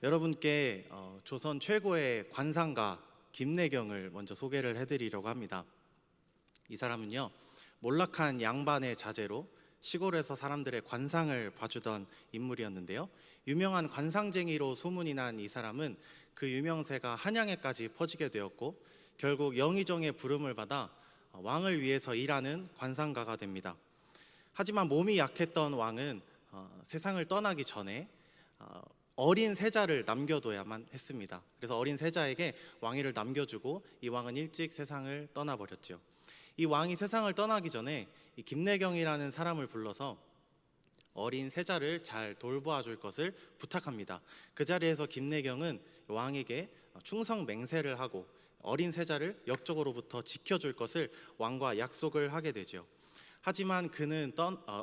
여러분께 조선 최고의 관상가 김내경을 먼저 소개를 해드리려고 합니다. 이 사람은요, 몰락한 양반의 자제로 시골에서 사람들의 관상을 봐주던 인물이었는데요, 유명한 관상쟁이로 소문이 난 이 사람은 그 유명세가 한양에까지 퍼지게 되었고, 결국 영의정의 부름을 받아 왕을 위해서 일하는 관상가가 됩니다. 하지만 몸이 약했던 왕은 세상을 떠나기 전에 어린 세자를 남겨둬야만 했습니다. 그래서 어린 세자에게 왕위를 남겨주고 이 왕은 일찍 세상을 떠나버렸죠. 이 왕이 세상을 떠나기 전에 이 김내경이라는 사람을 불러서 어린 세자를 잘 돌보아 줄 것을 부탁합니다. 그 자리에서 김내경은 왕에게 충성 맹세를 하고 어린 세자를 역적으로부터 지켜줄 것을 왕과 약속을 하게 되죠. 하지만 그는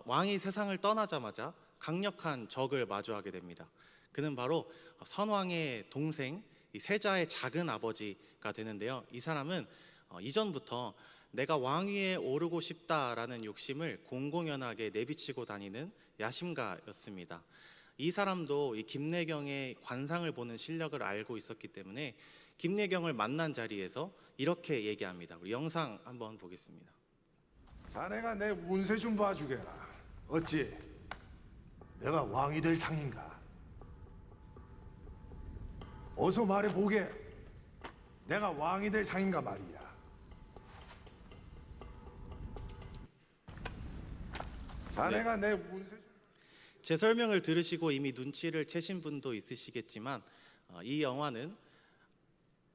왕이 세상을 떠나자마자 강력한 적을 마주하게 됩니다. 그는 바로 선왕의 동생, 이 세자의 작은 아버지가 되는데요, 이 사람은 이전부터 내가 왕위에 오르고 싶다라는 욕심을 공공연하게 내비치고 다니는 야심가였습니다. 이 사람도 이 김내경의 관상을 보는 실력을 알고 있었기 때문에 김내경을 만난 자리에서 이렇게 얘기합니다. 우리 영상 한번 보겠습니다. 자네가 내 운세 좀 봐주게라. 어찌 내가 왕이 될 상인가? 어서 말해보게. 내가 왕이 될 상인가 말이야. 자네가 내 운세 제 설명을 들으시고 이미 눈치를 채신 분도 있으시겠지만 이 영화는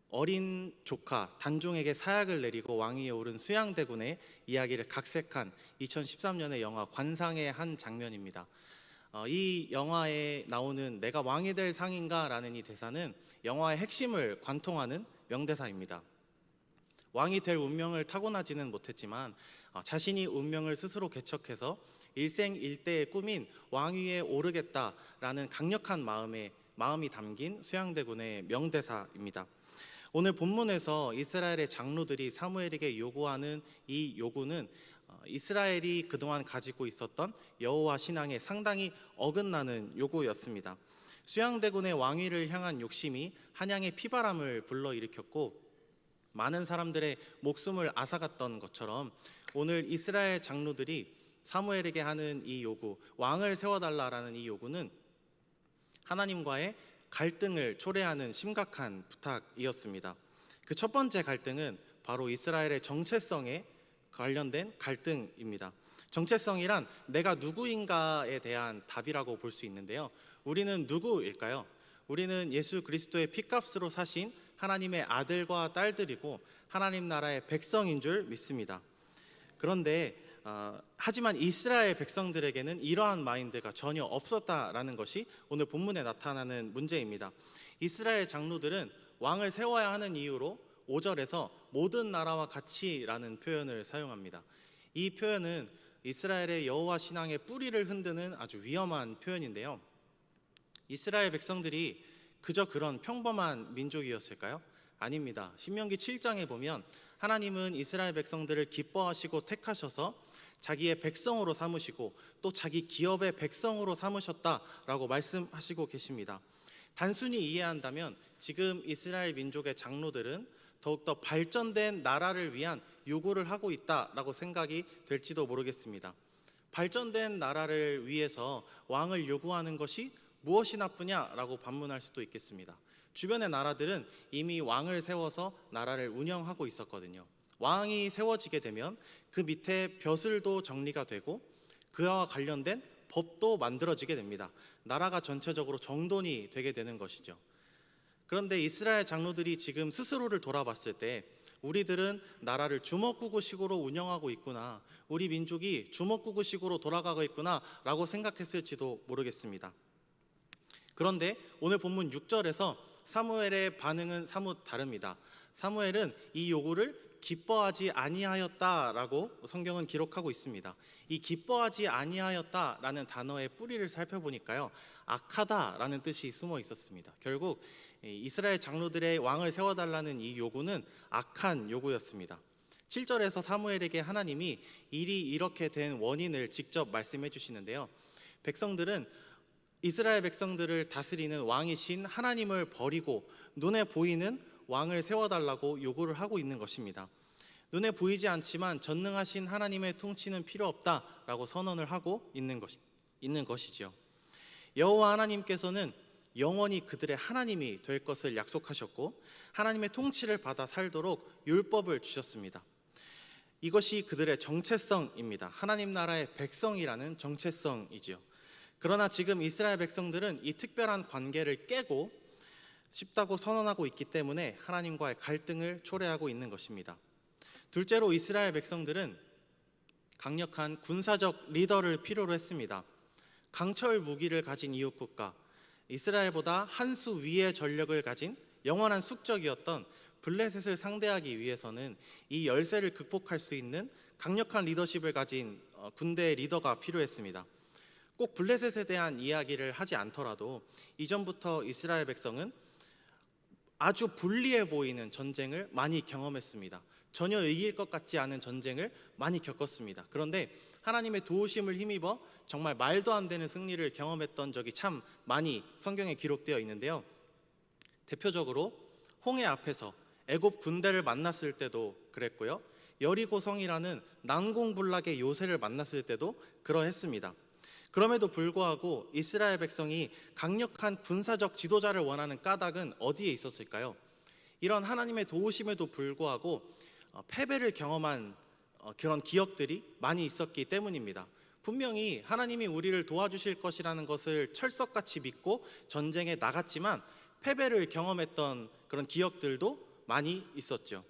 어린 조카 단종에게 사약을 내리고 왕위에 오른 수양대군의 이야기를 각색한 2013년의 영화 관상의 한 장면입니다. 이 영화에 나오는 내가 왕이 될 상인가 라는 이 대사는 영화의 핵심을 관통하는 명대사입니다. 왕이 될 운명을 타고나지는 못했지만 자신이 운명을 스스로 개척해서 일생일대의 꿈인 왕위에 오르겠다라는 강력한 마음이 담긴 수양대군의 명대사입니다. 오늘 본문에서 이스라엘의 장로들이 사무엘에게 요구하는 이 요구는 이스라엘이 그동안 가지고 있었던 여호와 신앙에 상당히 어긋나는 요구였습니다. 수양대군의 왕위를 향한 욕심이 한양의 피바람을 불러일으켰고 많은 사람들의 목숨을 앗아갔던 것처럼 오늘 이스라엘 장로들이 사무엘에게 하는 이 요구, 왕을 세워달라라는 이 요구는 하나님과의 갈등을 초래하는 심각한 부탁이었습니다. 그 첫 번째 갈등은 바로 이스라엘의 정체성에 관련된 갈등입니다. 정체성이란 내가 누구인가에 대한 답이라고 볼 수 있는데요, 우리는 누구일까요? 우리는 예수 그리스도의 피값으로 사신 하나님의 아들과 딸들이고 하나님 나라의 백성인 줄 믿습니다. 그런데 하지만 이스라엘 백성들에게는 이러한 마인드가 전혀 없었다라는 것이 오늘 본문에 나타나는 문제입니다. 이스라엘 장로들은 왕을 세워야 하는 이유로 5절에서 모든 나라와 같이라는 표현을 사용합니다. 이 표현은 이스라엘의 여호와 신앙의 뿌리를 흔드는 아주 위험한 표현인데요, 이스라엘 백성들이 그저 그런 평범한 민족이었을까요? 아닙니다. 신명기 7장에 보면 하나님은 이스라엘 백성들을 기뻐하시고 택하셔서 자기의 백성으로 삼으시고 또 자기 기업의 백성으로 삼으셨다라고 말씀하시고 계십니다. 단순히 이해한다면 지금 이스라엘 민족의 장로들은 더욱더 발전된 나라를 위한 요구를 하고 있다라고 생각이 될지도 모르겠습니다. 발전된 나라를 위해서 왕을 요구하는 것이 무엇이 나쁘냐라고 반문할 수도 있겠습니다. 주변의 나라들은 이미 왕을 세워서 나라를 운영하고 있었거든요. 왕이 세워지게 되면 그 밑에 벼슬도 정리가 되고 그와 관련된 법도 만들어지게 됩니다. 나라가 전체적으로 정돈이 되게 되는 것이죠. 그런데 이스라엘 장로들이 지금 스스로를 돌아봤을 때 우리들은 나라를 주먹구구식으로 운영하고 있구나, 우리 민족이 주먹구구식으로 돌아가고 있구나 라고 생각했을지도 모르겠습니다. 그런데 오늘 본문 6절에서 사무엘의 반응은 사뭇 다릅니다. 사무엘은 이 요구를 기뻐하지 아니하였다라고 성경은 기록하고 있습니다. 이 기뻐하지 아니하였다라는 단어의 뿌리를 살펴보니까요, 악하다라는 뜻이 숨어 있었습니다. 결국 이스라엘 장로들의 왕을 세워달라는 이 요구는 악한 요구였습니다. 7절에서 사무엘에게 하나님이 일이 이렇게 된 원인을 직접 말씀해 주시는데요, 백성들은 이스라엘 백성들을 다스리는 왕이신 하나님을 버리고 눈에 보이는 왕을 세워달라고 요구를 하고 있는 것입니다. 눈에 보이지 않지만 전능하신 하나님의 통치는 필요 없다라고 선언을 하고 있는 것이지요. 여호와 하나님께서는 영원히 그들의 하나님이 될 것을 약속하셨고 하나님의 통치를 받아 살도록 율법을 주셨습니다. 이것이 그들의 정체성입니다. 하나님 나라의 백성이라는 정체성이지요. 그러나 지금 이스라엘 백성들은 이 특별한 관계를 깨고 싶다고 선언하고 있기 때문에 하나님과의 갈등을 초래하고 있는 것입니다. 둘째로 이스라엘 백성들은 강력한 군사적 리더를 필요로 했습니다. 강철 무기를 가진 이웃국가, 이스라엘보다 한 수 위의 전력을 가진 영원한 숙적이었던 블레셋을 상대하기 위해서는 이 열세를 극복할 수 있는 강력한 리더십을 가진 군대의 리더가 필요했습니다. 꼭 블레셋에 대한 이야기를 하지 않더라도 이전부터 이스라엘 백성은 아주 불리해 보이는 전쟁을 많이 경험했습니다. 전혀 이길 것 같지 않은 전쟁을 많이 겪었습니다. 그런데 하나님의 도우심을 힘입어 정말 말도 안 되는 승리를 경험했던 적이 참 많이 성경에 기록되어 있는데요. 대표적으로 홍해 앞에서 애굽 군대를 만났을 때도 그랬고요. 여리고성이라는 난공불락의 요새를 만났을 때도 그러했습니다. 그럼에도 불구하고 이스라엘 백성이 강력한 군사적 지도자를 원하는 까닭은 어디에 있었을까요? 이런 하나님의 도우심에도 불구하고 패배를 경험한 그런 기억들이 많이 있었기 때문입니다. 분명히 하나님이 우리를 도와주실 것이라는 것을 철석같이 믿고 전쟁에 나갔지만 패배를 경험했던 그런 기억들도 많이 있었죠.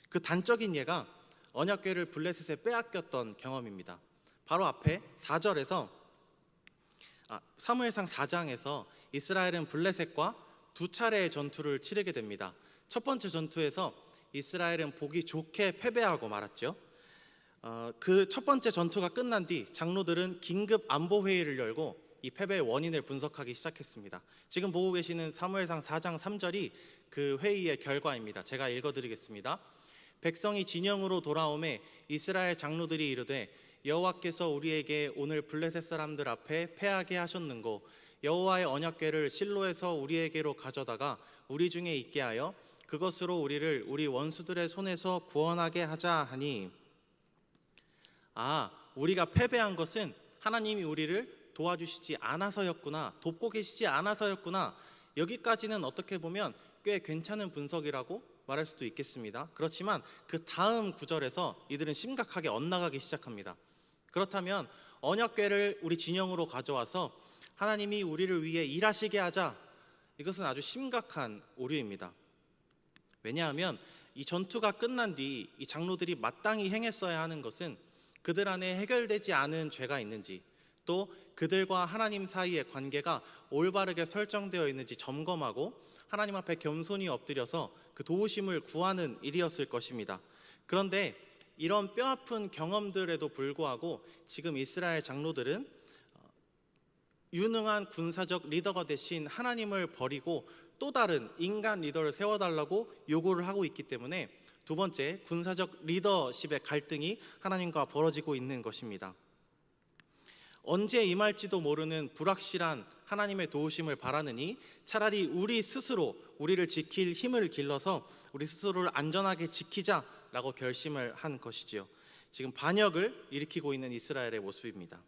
그 단적인 예가 언약궤를 블레셋에 빼앗겼던 경험입니다. 바로 앞에 4절에서 사무엘상 4장에서 이스라엘은 블레셋과 두 차례의 전투를 치르게 됩니다. 첫 번째 전투에서 이스라엘은 보기 좋게 패배하고 말았죠. 그 첫 번째 전투가 끝난 뒤 장로들은 긴급 안보 회의를 열고 이 패배의 원인을 분석하기 시작했습니다. 지금 보고 계시는 사무엘상 4장 3절이 그 회의의 결과입니다. 제가 읽어드리겠습니다. 백성이 진영으로 돌아오매 이스라엘 장로들이 이르되 여호와께서 우리에게 오늘 블레셋 사람들 앞에 패하게 하셨는고 여호와의 언약궤를 실로에서 우리에게로 가져다가 우리 중에 있게 하여 그것으로 우리를 우리 원수들의 손에서 구원하게 하자 하니, 우리가 패배한 것은 하나님이 우리를 도와주시지 않아서였구나, 돕고 계시지 않아서였구나. 여기까지는 어떻게 보면 꽤 괜찮은 분석이라고 말할 수도 있겠습니다. 그렇지만 그 다음 구절에서 이들은 심각하게 엇나가기 시작합니다. 그렇다면 언약궤를 우리 진영으로 가져와서 하나님이 우리를 위해 일하시게 하자, 이것은 아주 심각한 오류입니다. 왜냐하면 이 전투가 끝난 뒤 이 장로들이 마땅히 행했어야 하는 것은 그들 안에 해결되지 않은 죄가 있는지, 또 그들과 하나님 사이의 관계가 올바르게 설정되어 있는지 점검하고 하나님 앞에 겸손히 엎드려서 그 도우심을 구하는 일이었을 것입니다. 그런데 이런 뼈아픈 경험들에도 불구하고 지금 이스라엘 장로들은 유능한 군사적 리더가 되신 하나님을 버리고 또 다른 인간 리더를 세워달라고 요구를 하고 있기 때문에 두 번째, 군사적 리더십의 갈등이 하나님과 벌어지고 있는 것입니다. 언제 임할지도 모르는 불확실한 하나님의 도우심을 바라느니 차라리 우리 스스로 우리를 지킬 힘을 길러서 우리 스스로를 안전하게 지키자라고 결심을 한 것이지요. 지금 반역을 일으키고 있는 이스라엘의 모습입니다.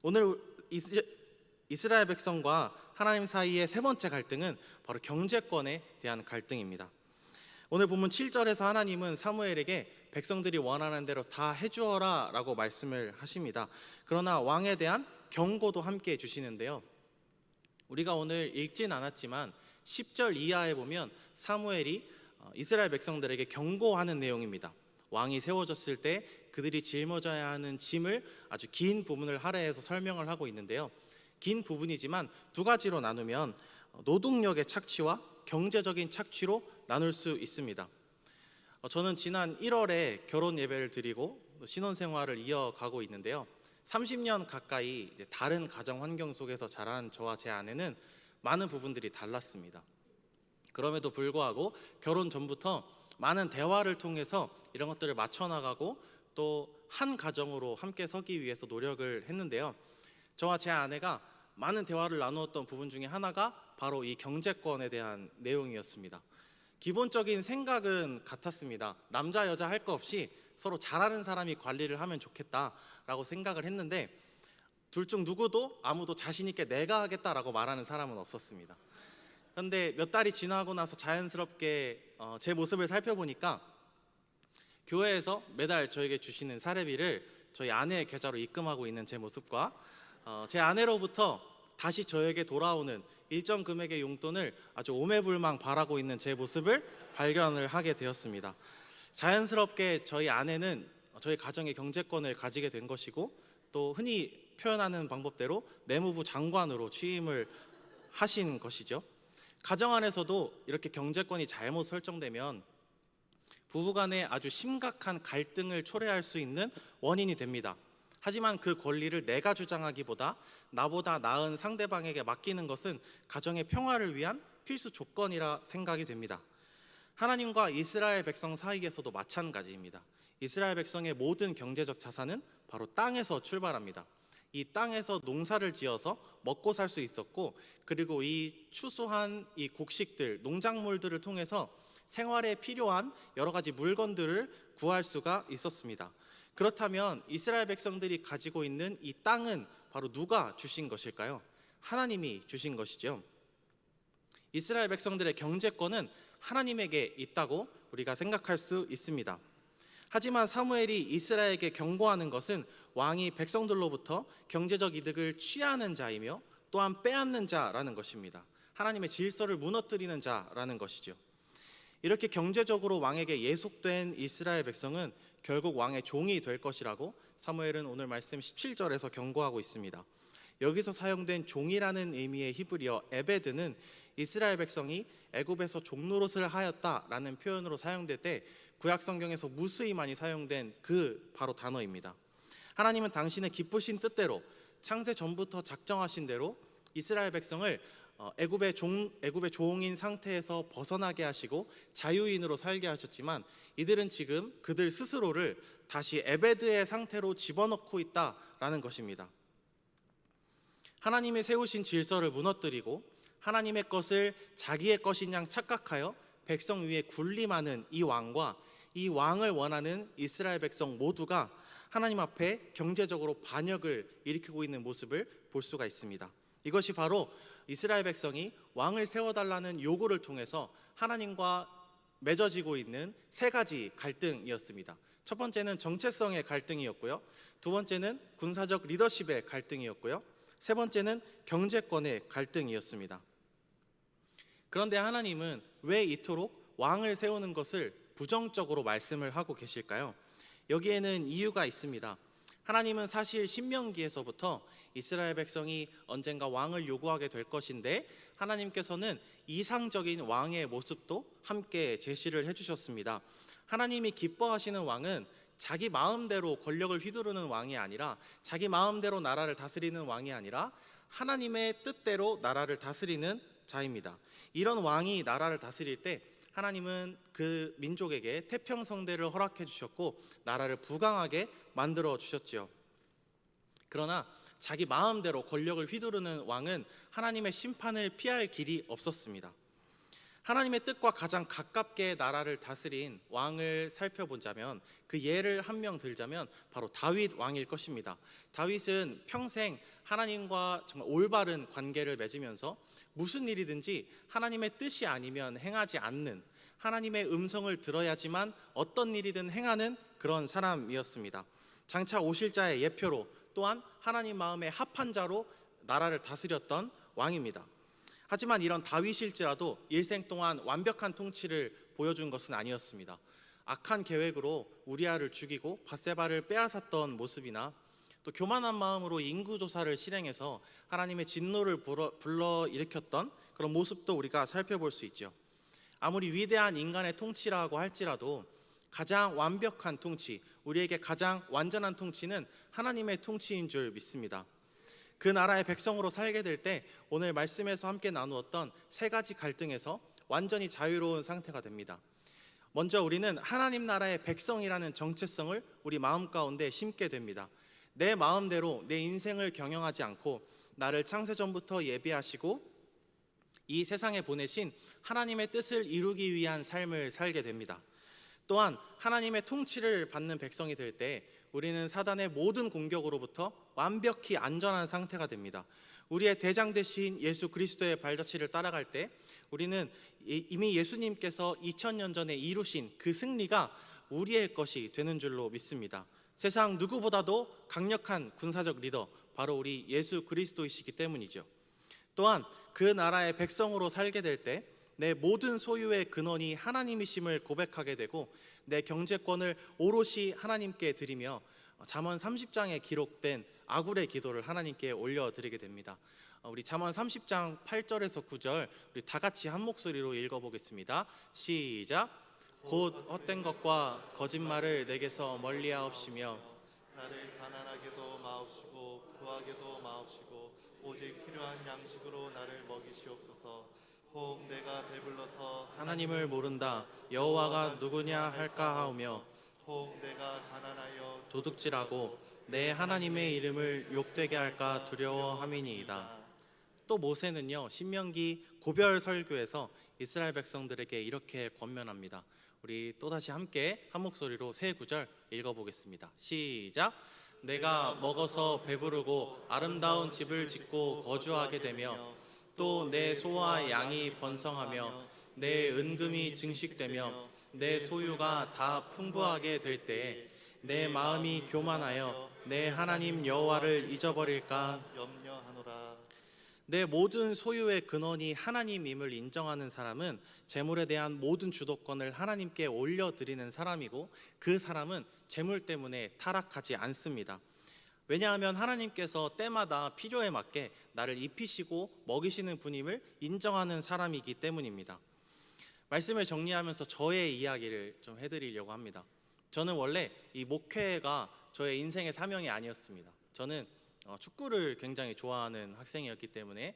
오늘 이스라엘 백성과 하나님 사이의 세 번째 갈등은 바로 경제권에 대한 갈등입니다. 오늘 본문 7절에서 하나님은 사무엘에게 백성들이 원하는 대로 다 해주어라 라고 말씀을 하십니다. 그러나 왕에 대한 경고도 함께 해주시는데요, 우리가 오늘 읽진 않았지만 10절 이하에 보면 사무엘이 이스라엘 백성들에게 경고하는 내용입니다. 왕이 세워졌을 때 그들이 짊어져야 하는 짐을 아주 긴 부분을 할애해서 설명을 하고 있는데요, 긴 부분이지만 두 가지로 나누면 노동력의 착취와 경제적인 착취로 나눌 수 있습니다. 저는 지난 1월에 결혼 예배를 드리고 신혼생활을 이어가고 있는데요, 30년 가까이 이제 다른 가정 환경 속에서 자란 저와 제 아내는 많은 부분들이 달랐습니다. 그럼에도 불구하고 결혼 전부터 많은 대화를 통해서 이런 것들을 맞춰나가고 또 한 가정으로 함께 서기 위해서 노력을 했는데요, 저와 제 아내가 많은 대화를 나누었던 부분 중에 하나가 바로 이 경제권에 대한 내용이었습니다. 기본적인 생각은 같았습니다. 남자 여자 할 거 없이 서로 잘하는 사람이 관리를 하면 좋겠다라고 생각을 했는데, 둘 중 누구도 아무도 자신 있게 내가 하겠다라고 말하는 사람은 없었습니다. 그런데 몇 달이 지나고 나서 자연스럽게 제 모습을 살펴보니까 교회에서 매달 저에게 주시는 사례비를 저희 아내의 계좌로 입금하고 있는 제 모습과 제 아내로부터 다시 저에게 돌아오는 일정 금액의 용돈을 아주 오매불망 바라고 있는 제 모습을 발견을 하게 되었습니다. 자연스럽게 저희 아내는 저희 가정의 경제권을 가지게 된 것이고, 또 흔히 표현하는 방법대로 내무부 장관으로 취임을 하신 것이죠. 가정 안에서도 이렇게 경제권이 잘못 설정되면 부부간에 아주 심각한 갈등을 초래할 수 있는 원인이 됩니다. 하지만 그 권리를 내가 주장하기보다 나보다 나은 상대방에게 맡기는 것은 가정의 평화를 위한 필수 조건이라 생각이 됩니다. 하나님과 이스라엘 백성 사이에서도 마찬가지입니다. 이스라엘 백성의 모든 경제적 자산은 바로 땅에서 출발합니다. 이 땅에서 농사를 지어서 먹고 살 수 있었고, 그리고 이 추수한 이 곡식들, 농작물들을 통해서 생활에 필요한 여러 가지 물건들을 구할 수가 있었습니다. 그렇다면 이스라엘 백성들이 가지고 있는 이 땅은 바로 누가 주신 것일까요? 하나님이 주신 것이죠. 이스라엘 백성들의 경제권은 하나님에게 있다고 우리가 생각할 수 있습니다. 하지만 사무엘이 이스라엘에게 경고하는 것은 왕이 백성들로부터 경제적 이득을 취하는 자이며 또한 빼앗는 자라는 것입니다. 하나님의 질서를 무너뜨리는 자라는 것이죠. 이렇게 경제적으로 왕에게 예속된 이스라엘 백성은 결국 왕의 종이 될 것이라고 사무엘은 오늘 말씀 17절에서 경고하고 있습니다. 여기서 사용된 종이라는 의미의 히브리어 에베드는 이스라엘 백성이 애굽에서 종노릇을 하였다라는 표현으로 사용될 때 구약 성경에서 무수히 많이 사용된 그 바로 단어입니다. 하나님은 당신의 기쁘신 뜻대로 창세 전부터 작정하신 대로 이스라엘 백성을 애굽의 종인 상태에서 벗어나게 하시고 자유인으로 살게 하셨지만, 이들은 지금 그들 스스로를 다시 에베드의 상태로 집어넣고 있다라는 것입니다. 하나님이 세우신 질서를 무너뜨리고 하나님의 것을 자기의 것인 양 착각하여 백성 위에 군림하는 이 왕과 이 왕을 원하는 이스라엘 백성 모두가 하나님 앞에 경제적으로 반역을 일으키고 있는 모습을 볼 수가 있습니다. 이것이 바로 이스라엘 백성이 왕을 세워달라는 요구를 통해서 하나님과 맺어지고 있는 세 가지 갈등이었습니다. 첫 번째는 정체성의 갈등이었고요. 두 번째는 군사적 리더십의 갈등이었고요. 세 번째는 경제권의 갈등이었습니다. 그런데 하나님은 왜 이토록 왕을 세우는 것을 부정적으로 말씀을 하고 계실까요? 여기에는 이유가 있습니다. 하나님은 사실 신명기에서부터 이스라엘 백성이 언젠가 왕을 요구하게 될 것인데, 하나님께서는 이상적인 왕의 모습도 함께 제시를 해주셨습니다. 하나님이 기뻐하시는 왕은 자기 마음대로 권력을 휘두르는 왕이 아니라, 자기 마음대로 나라를 다스리는 왕이 아니라 하나님의 뜻대로 나라를 다스리는 자입니다. 이런 왕이 나라를 다스릴 때 하나님은 그 민족에게 태평성대를 허락해 주셨고 나라를 부강하게 만들어 주셨지요. 그러나 자기 마음대로 권력을 휘두르는 왕은 하나님의 심판을 피할 길이 없었습니다. 하나님의 뜻과 가장 가깝게 나라를 다스린 왕을 살펴보자면, 그 예를 한 명 들자면 바로 다윗 왕일 것입니다. 다윗은 평생 하나님과 정말 올바른 관계를 맺으면서 무슨 일이든지 하나님의 뜻이 아니면 행하지 않는, 하나님의 음성을 들어야지만 어떤 일이든 행하는 그런 사람이었습니다. 장차 오실 자의 예표로, 또한 하나님 마음에 합한 자로 나라를 다스렸던 왕입니다. 하지만 이런 다윗일지라도 일생 동안 완벽한 통치를 보여준 것은 아니었습니다. 악한 계획으로 우리아를 죽이고 밧세바를 빼앗았던 모습이나, 또 교만한 마음으로 인구조사를 실행해서 하나님의 진노를 불러일으켰던 그런 모습도 우리가 살펴볼 수 있죠. 아무리 위대한 인간의 통치라고 할지라도 가장 완벽한 통치, 우리에게 가장 완전한 통치는 하나님의 통치인 줄 믿습니다. 그 나라의 백성으로 살게 될 때 오늘 말씀에서 함께 나누었던 세 가지 갈등에서 완전히 자유로운 상태가 됩니다. 먼저 우리는 하나님 나라의 백성이라는 정체성을 우리 마음 가운데 심게 됩니다. 내 마음대로 내 인생을 경영하지 않고 나를 창세전부터 예비하시고 이 세상에 보내신 하나님의 뜻을 이루기 위한 삶을 살게 됩니다. 또한 하나님의 통치를 받는 백성이 될 때 우리는 사단의 모든 공격으로부터 완벽히 안전한 상태가 됩니다. 우리의 대장 되신 예수 그리스도의 발자취를 따라갈 때 우리는 이미 예수님께서 2000년 전에 이루신 그 승리가 우리의 것이 되는 줄로 믿습니다. 세상 누구보다도 강력한 군사적 리더, 바로 우리 예수 그리스도이시기 때문이죠. 또한 그 나라의 백성으로 살게 될 때 내 모든 소유의 근원이 하나님이심을 고백하게 되고 내 경제권을 오롯이 하나님께 드리며 잠언 30장에 기록된 아굴의 기도를 하나님께 올려드리게 됩니다. 우리 잠언 30장 8절에서 9절 우리 다 같이 한 목소리로 읽어보겠습니다. 시작. 곧 헛된 것과 거짓말을 내게서 멀리하옵시며 나를 가난하게도 마옵시고 부하게도 마옵시고 오직 필요한 양식으로 나를 먹이시옵소서. 혹 내가 배불러서 하나님을 모른다 여호와가 누구냐 할까 하오며 혹 내가 가난하여 도둑질하고 내 하나님의 이름을 욕되게 할까 두려워함이니이다. 또 모세는요 신명기 고별 설교에서 이스라엘 백성들에게 이렇게 권면합니다. 우리 또다시 함께 한 목소리로 세 구절 읽어보겠습니다. 시작. 내가 먹어서 배부르고 아름다운 집을 짓고 거주하게 되며 또 내 소와 양이 번성하며 내 은금이 증식되며 내 소유가 다 풍부하게 될 때에 내 마음이 교만하여 내 하나님 여호와를 잊어버릴까 염려하노라. 내 모든 소유의 근원이 하나님임을 인정하는 사람은 재물에 대한 모든 주도권을 하나님께 올려드리는 사람이고 그 사람은 재물 때문에 타락하지 않습니다. 왜냐하면 하나님께서 때마다 필요에 맞게 나를 입히시고 먹이시는 분임을 인정하는 사람이기 때문입니다. 말씀을 정리하면서 저의 이야기를 좀 해드리려고 합니다. 저는 원래 이 목회가 저의 인생의 사명이 아니었습니다. 저는 축구를 굉장히 좋아하는 학생이었기 때문에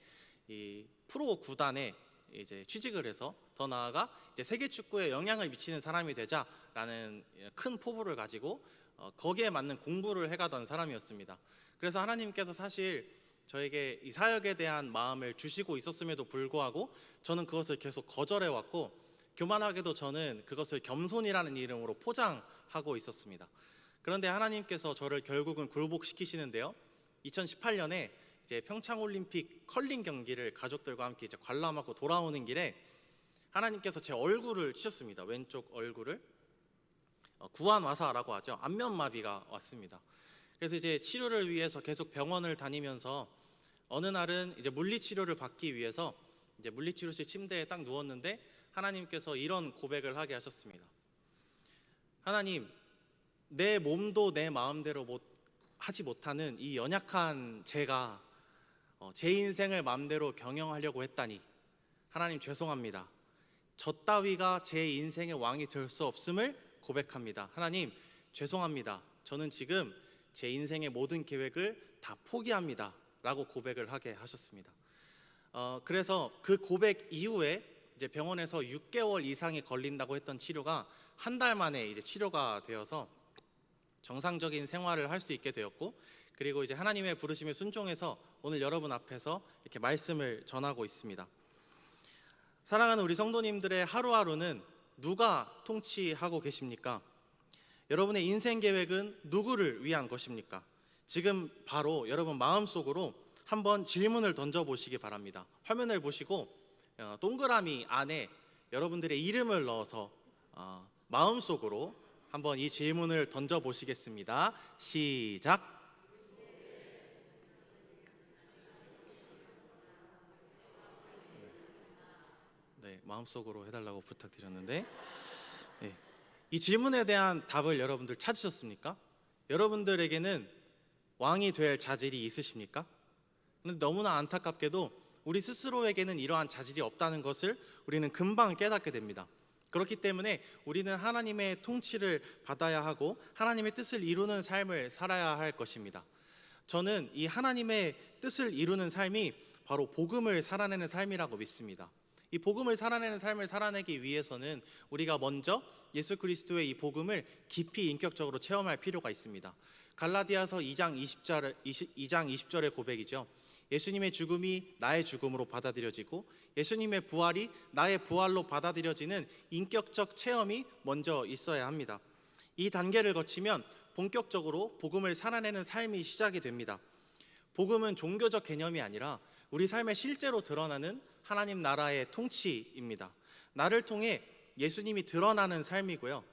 이 프로 구단에 이제 취직을 해서 더 나아가 이제 세계 축구에 영향을 미치는 사람이 되자라는 큰 포부를 가지고 거기에 맞는 공부를 해가던 사람이었습니다. 그래서 하나님께서 사실 저에게 이 사역에 대한 마음을 주시고 있었음에도 불구하고 저는 그것을 계속 거절해 왔고 교만하게도 저는 그것을 겸손이라는 이름으로 포장하고 있었습니다. 그런데 하나님께서 저를 결국은 굴복시키시는데요. 2018년에 이제 평창올림픽 컬링 경기를 가족들과 함께 이제 관람하고 돌아오는 길에 하나님께서 제 얼굴을 치셨습니다. 왼쪽 얼굴을 구안와사라고 하죠. 안면마비가 왔습니다. 그래서 이제 치료를 위해서 계속 병원을 다니면서 어느 날은 이제 물리치료를 받기 위해서 이제 물리치료실 침대에 딱 누웠는데 하나님께서 이런 고백을 하게 하셨습니다. 하나님, 내 몸도 내 마음대로 하지 못하는 이 연약한 제가 제 인생을 마음대로 경영하려고 했다니 하나님 죄송합니다. 저 따위가 제 인생의 왕이 될 수 없음을 고백합니다. 하나님 죄송합니다. 저는 지금 제 인생의 모든 계획을 다 포기합니다 라고 고백을 하게 하셨습니다. 그래서 그 고백 이후에 이제 병원에서 6개월 이상이 걸린다고 했던 치료가 한 달 만에 이제 치료가 되어서 정상적인 생활을 할 수 있게 되었고, 그리고 이제 하나님의 부르심에 순종해서 오늘 여러분 앞에서 이렇게 말씀을 전하고 있습니다. 사랑하는 우리 성도님들의 하루하루는 누가 통치하고 계십니까? 여러분의 인생 계획은 누구를 위한 것입니까? 지금 바로 여러분 마음속으로 한번 질문을 던져보시기 바랍니다. 화면을 보시고 동그라미 안에 여러분들의 이름을 넣어서 마음속으로 한번 이 질문을 던져보시겠습니다. 시작. 네, 마음속으로 해달라고 부탁드렸는데 네, 이 질문에 대한 답을 여러분들 찾으셨습니까? 여러분들에게는 왕이 될 자질이 있으십니까? 그런데 너무나 안타깝게도 우리 스스로에게는 이러한 자질이 없다는 것을 우리는 금방 깨닫게 됩니다. 그렇기 때문에 우리는 하나님의 통치를 받아야 하고 하나님의 뜻을 이루는 삶을 살아야 할 것입니다. 저는 이 하나님의 뜻을 이루는 삶이 바로 복음을 살아내는 삶이라고 믿습니다. 이 복음을 살아내는 삶을 살아내기 위해서는 우리가 먼저 예수 그리스도의 이 복음을 깊이 인격적으로 체험할 필요가 있습니다. 갈라디아서 2장 20절의 고백이죠. 예수님의 죽음이 나의 죽음으로 받아들여지고 예수님의 부활이 나의 부활로 받아들여지는 인격적 체험이 먼저 있어야 합니다. 이 단계를 거치면 본격적으로 복음을 살아내는 삶이 시작이 됩니다. 복음은 종교적 개념이 아니라 우리 삶에 실제로 드러나는 하나님 나라의 통치입니다. 나를 통해 예수님이 드러나는 삶이고요.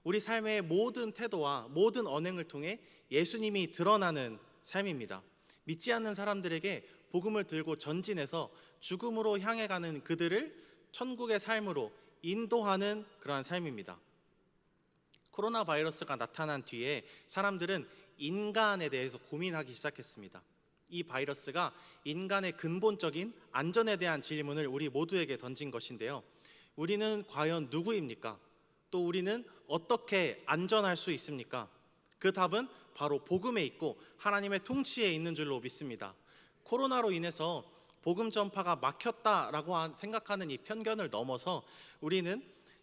우리 삶의 모든 태도와 모든 언행을 통해 예수님이 드러나는 삶입니다. 믿지 않는 사람들에게 복음을 들고 전진해서 죽음으로 향해 가는 그들을 천국의 삶으로 인도하는 그러한 삶입니다. 코로나 바이러스가 나타난 뒤에 사람들은 인간에 대해서 고민하기 시작했습니다. 이 바이러스가 인간의 근본적인 안전에 대한 질문을 우리 모두에게 던진 것인데요. 우리는 과연 누구입니까? 또 우리는 어떻게 안전할 수 있습니까? 그 답은 바로 복음에 있고 하나님의 통치에 있는 줄로 믿습니다. 코로나로 인해서 복음 전파가 막혔다라고 생각하는 이 편견을 넘어서 우리는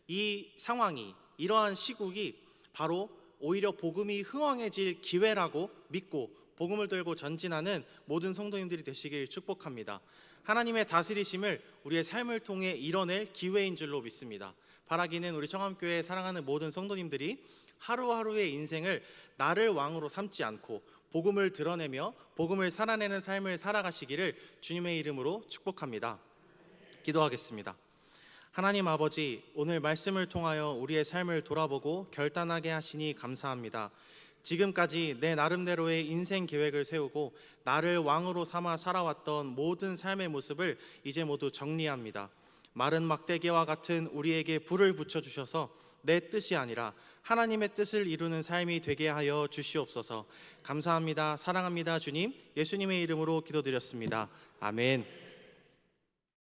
이 상황이, 이러한 시국이 바로 오히려 복음이 흥왕해질 기회라고 믿고 복음을 들고 전진하는 모든 성도님들이 되시길 축복합니다. 하나님의 다스리심을 우리의 삶을 통해 이뤄낼 기회인 줄로 믿습니다. 바라기는 우리 청암교회 사랑하는 모든 성도님들이 하루하루의 인생을 나를 왕으로 삼지 않고 복음을 드러내며 복음을 살아내는 삶을 살아가시기를 주님의 이름으로 축복합니다. 기도하겠습니다. 하나님 아버지, 오늘 말씀을 통하여 우리의 삶을 돌아보고 결단하게 하시니 감사합니다. 지금까지 내 나름대로의 인생 계획을 세우고 나를 왕으로 삼아 살아왔던 모든 삶의 모습을 이제 모두 정리합니다. 마른 막대기와 같은 우리에게 불을 붙여주셔서 내 뜻이 아니라 하나님의 뜻을 이루는 삶이 되게 하여 주시옵소서. 감사합니다. 사랑합니다. 주님, 예수님의 이름으로 기도드렸습니다. 아멘.